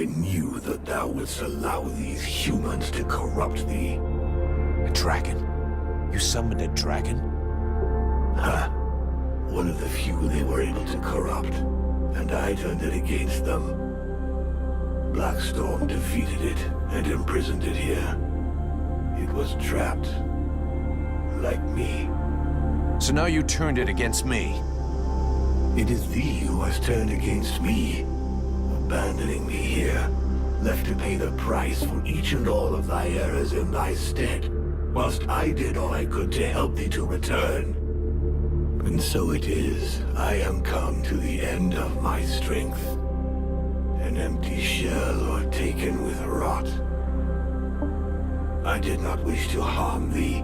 I knew that thou wouldst allow these humans to corrupt thee. A dragon? You summoned a dragon? Ha! One of the few they were able to corrupt, and I turned it against them. Blackstorm defeated it and imprisoned it here. It was trapped, like me. So now you turned it against me. It is thee who has turned against me, abandoning me here, left to pay the price for each and all of thy errors in thy stead, whilst I did all I could to help thee to return. And so it is, I am come to the end of my strength, an empty shell or taken with rot. I did not wish to harm thee,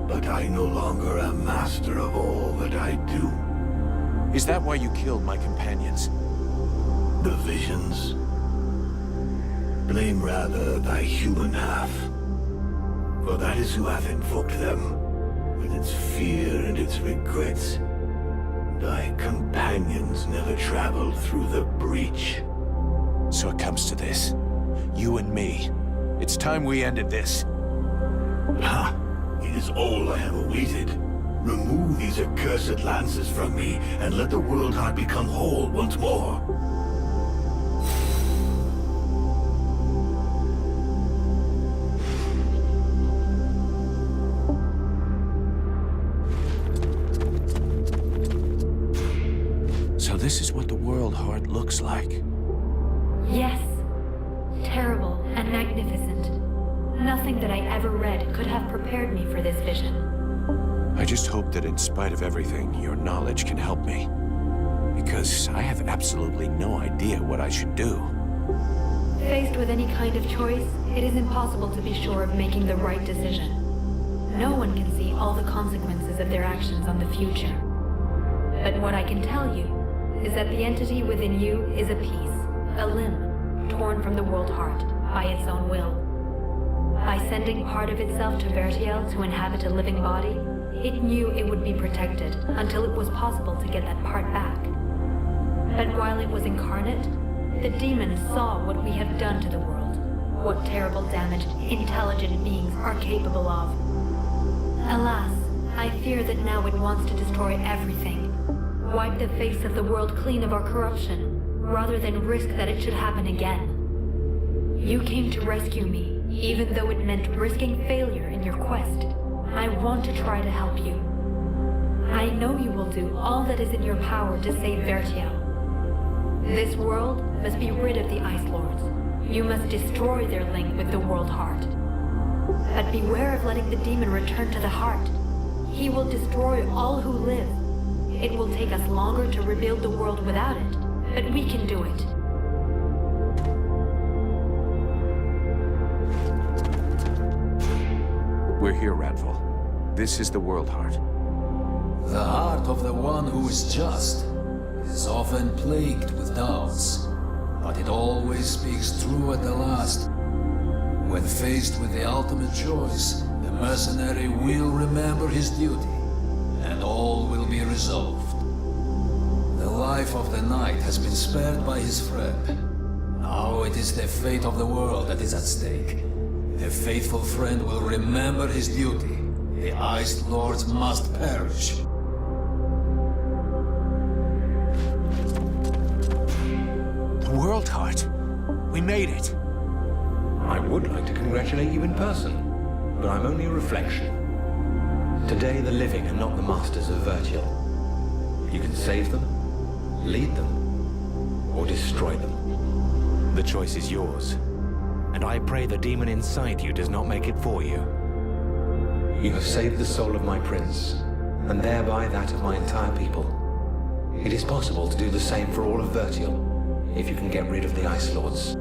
but I no longer am master of all that I do. Is that why you killed my companions? The visions. Blame rather thy human half, for that is who hath invoked them, with its fear and its regrets. Thy companions never traveled through the breach. So it comes to this. You and me. It's time we ended this. Ha! It is all I have awaited. Remove these accursed lances from me, and let the world heart become whole once more. So this is what the world heart looks like. Yes. Terrible and magnificent. Nothing that I ever read could have prepared me for this vision. I just hope that in spite of everything, your knowledge can help me. Because I have absolutely no idea what I should do. Faced with any kind of choice, it is impossible to be sure of making the right decision. No one can see all the consequences of their actions on the future. But what I can tell you is that the entity within you is a piece, a limb, torn from the world heart by its own will. By sending part of itself to Vertiel to inhabit a living body, it knew it would be protected until it was possible to get that part back. But while it was incarnate, the demon saw what we have done to the world, what terrible damage intelligent beings are capable of. Alas, I fear that now it wants to destroy everything, wipe the face of the world clean of our corruption, rather than risk that it should happen again. You came to rescue me, even though it meant risking failure in your quest. I want to try to help you. I know you will do all that is in your power to save Vertiel. This world must be rid of the Ice Lords. You must destroy their link with the World Heart. But beware of letting the demon return to the heart. He will destroy all who live. It will take us longer to rebuild the world without it, but we can do it. We're here, Radval. This is the world heart. The heart of the one who is just is often plagued with doubts, but it always speaks true at the last. When faced with the ultimate choice, the mercenary will remember his duty, and all will be resolved. The life of the knight has been spared by his friend. Now it is the fate of the world that is at stake. The faithful friend will remember his duty. The Ice Lords must perish. The world heart. We made it. I would like to congratulate you in person, but I'm only a reflection. Today the living are not the masters of Vertiel. You can save them, lead them, or destroy them. The choice is yours. And I pray the demon inside you does not make it for you. You have saved the soul of my prince, and thereby that of my entire people. It is possible to do the same for all of Vertiel, if you can get rid of the Ice Lords.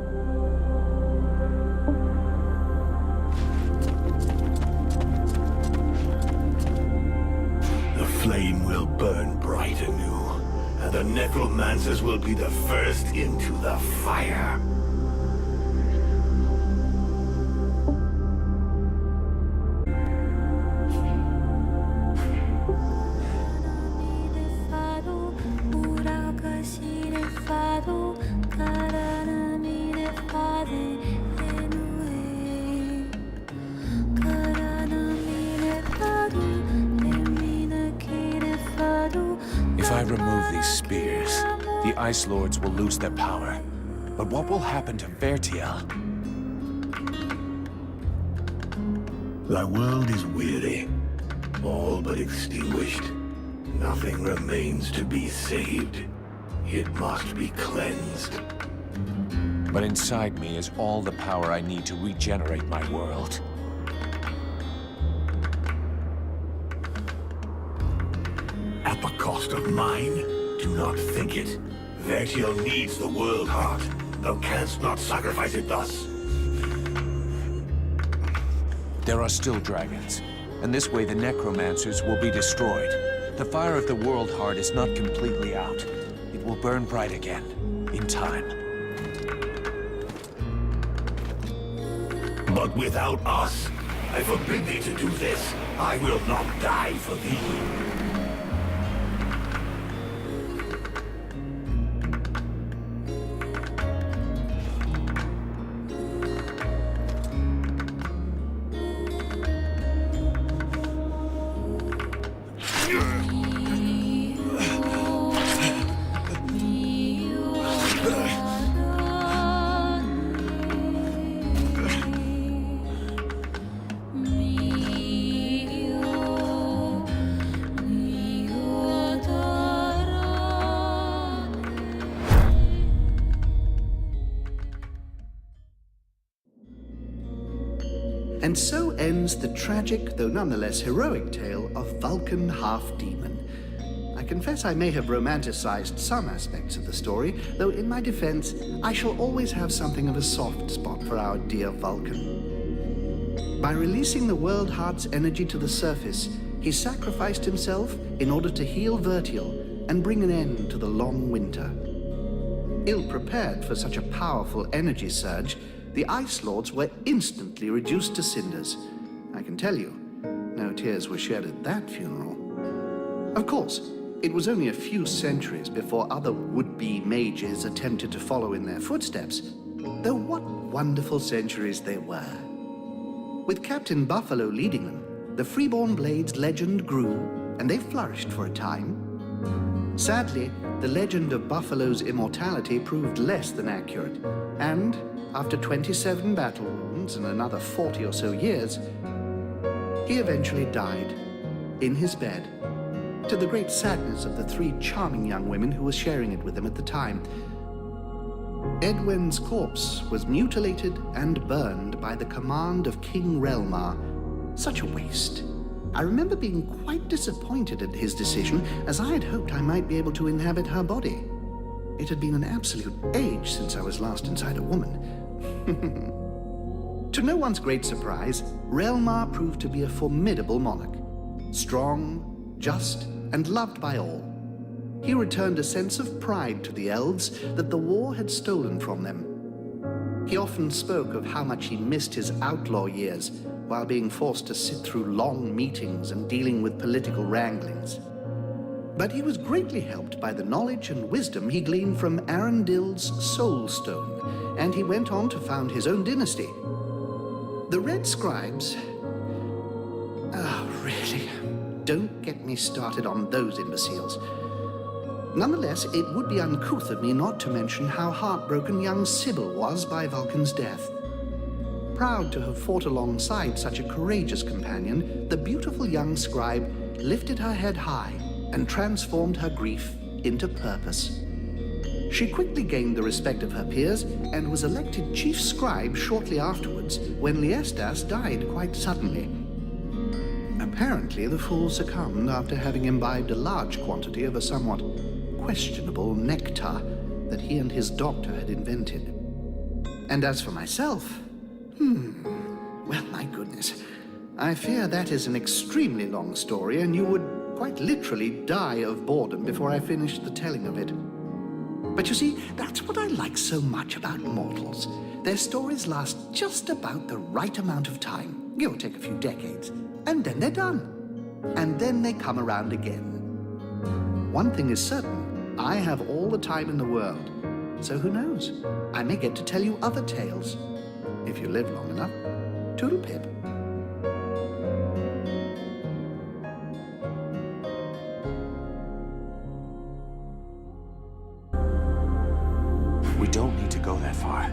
The flame will burn bright anew, and the necromancers will be the first into the fire. Fado, remove these spears, the Ice Lords will lose their power. But what will happen to Vertiel? Thy world is weary, all but extinguished. Nothing remains to be saved. It must be cleansed. But inside me is all the power I need to regenerate my world. At the cost of mine? Do not think it. Vertiel needs the world heart. Thou canst not sacrifice it thus. There are still dragons, and this way the necromancers will be destroyed. The fire of the world heart is not completely out. It will burn bright again, in time. But without us, I forbid thee to do this. I will not die for thee. And so ends the tragic, though nonetheless heroic tale of Vulcan Half-Demon. I confess I may have romanticized some aspects of the story, though in my defense, I shall always have something of a soft spot for our dear Vulcan. By releasing the World Heart's energy to the surface, he sacrificed himself in order to heal Vertiel and bring an end to the long winter. Ill-prepared for such a powerful energy surge, the Ice Lords were instantly reduced to cinders. I can tell you, no tears were shed at that funeral. Of course, it was only a few centuries before other would-be mages attempted to follow in their footsteps, though what wonderful centuries they were. With Captain Buffalo leading them, the Freeborn Blades legend grew, and they flourished for a time. Sadly, the legend of Buffalo's immortality proved less than accurate, and after 27 battle wounds and another 40 or so years, he eventually died in his bed, to the great sadness of the 3 charming young women who were sharing it with him at the time. Edwin's corpse was mutilated and burned by the command of King Relmar. Such a waste. I remember being quite disappointed at his decision, as I had hoped I might be able to inhabit her body. It had been an absolute age since I was last inside a woman. To no one's great surprise, Relmar proved to be a formidable monarch. Strong, just, and loved by all. He returned a sense of pride to the elves that the war had stolen from them. He often spoke of how much he missed his outlaw years while being forced to sit through long meetings and dealing with political wranglings. But he was greatly helped by the knowledge and wisdom he gleaned from Arundel's Soul Stone, and he went on to found his own dynasty. The Red Scribes... Oh, really? Don't get me started on those imbeciles. Nonetheless, it would be uncouth of me not to mention how heartbroken young Sybil was by Vulcan's death. Proud to have fought alongside such a courageous companion, the beautiful young scribe lifted her head high and transformed her grief into purpose. She quickly gained the respect of her peers and was elected chief scribe shortly afterwards when Liestas died quite suddenly. Apparently, the fool succumbed after having imbibed a large quantity of a somewhat questionable nectar that he and his doctor had invented. And as for myself, well, my goodness, I fear that is an extremely long story, and you would quite literally die of boredom before I finished the telling of it. But you see, that's what I like so much about mortals. Their stories last just about the right amount of time, give or take a few decades, and then they're done. And then they come around again. One thing is certain, I have all the time in the world, so who knows? I may get to tell you other tales, if you live long enough. Toodle-pip. go that far.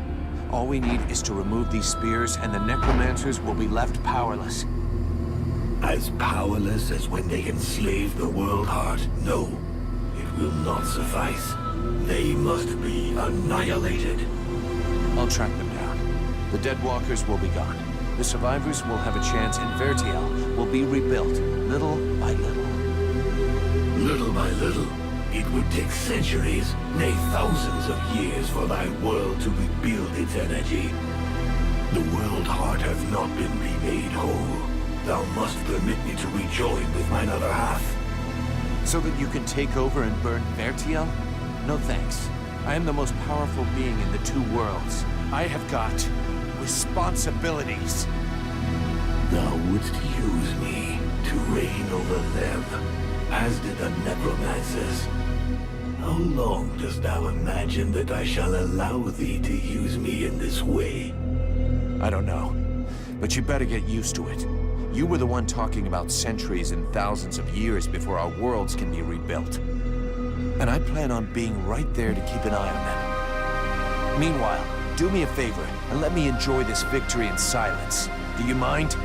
All we need is to remove these spears, and the necromancers will be left powerless. As powerless as when they enslaved the world heart? No, it will not suffice. They must be annihilated. I'll track them down. The dead walkers will be gone. The survivors will have a chance, and Vertiel will be rebuilt, little by little. Little by little, it would take centuries, nay thousands of years for thy world to rebuild its energy. The world heart hath not been remade whole. Thou must permit me to rejoin with mine other half. So that you can take over and burn Vertiel? No thanks. I am the most powerful being in the two worlds. I have got responsibilities. Thou wouldst use me to reign over them, as did the necromancers. How long dost thou imagine that I shall allow thee to use me in this way? I don't know, but you better get used to it. You were the one talking about centuries and thousands of years before our worlds can be rebuilt. And I plan on being right there to keep an eye on them. Meanwhile, do me a favor and let me enjoy this victory in silence. Do you mind?